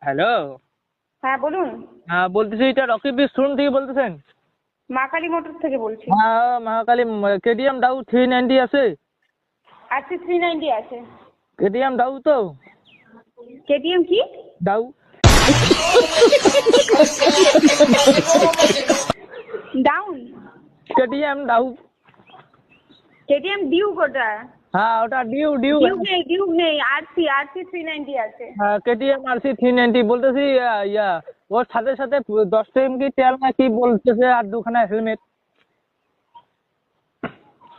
Hello. হ্যাঁ বলুন। হ্যাঁ, বলতেছি এটা রকি বিচ শোরুম থেকে বলতেছেন? মা কালী মোটর থেকে বলছি। হ্যাঁ, মহাকালী। কেটিএম ডাউ 390 আছে? আরসি 390 আছে। কেটিএম ডাউ তো? কেটিএম কি? Dow. Down. KTM Dow. KTM Duke ওটা। হ্যাঁ, ওটা ডিউ ডিউ। ডিউক নেই, আরসি 390 আছে। হ্যাঁ, কেটিএম আরসি 390 বলতেছি। ইয়া, ওর সাথে সাথে 10 টাইম কি তেল না কি বলতেছে, আর দুখানা হেলমেট।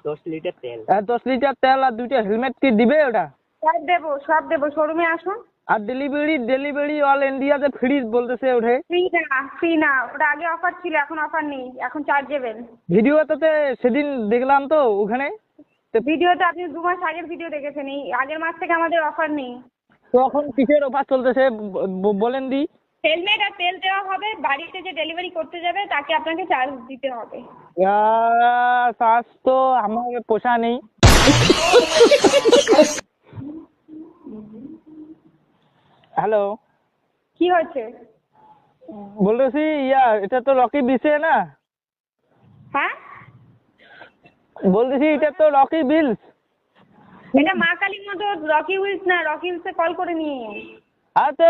10 লিটার তেল। 10 লিটার তেল আর 2টা হেলমেট কি দিবে ওটা? সব দেবো, শোরুমে আসুন। আর ডেলিভারি অল ইন্ডিয়াতে ফ্রি বলতেছে ওঠে। ফ্রি না, ওটা আগে অফার ছিল, এখন অফার নেই, এখন চার্জেবল। ভিডিওতে সেদিন দেখলাম তো ওখানে। ভিডিওতে আপনি 2 মাস আগের ভিডিও দেখেছেন, এই আগের মাস থেকে আমাদের অফার নেই। তখন কিসের অফার চলতেছে বলেন দি? হেলমেট আর তেল দেওয়া হবে, বাড়িতে যে ডেলিভারি করতে যাবে তাকে আপনাকে চার্জ দিতে হবে। চার্জ তো আমার পোষা নেই। হ্যালো। কি হয়েছে? বলতেছি এটা তো রকি বিচে না? হ্যাঁ, বলতেছি এটা তো রকি বিলস। এটা মা কালীর মতো, রকি উইলস না, রকি উইলসে কল করে নিয়ে। আচ্ছা।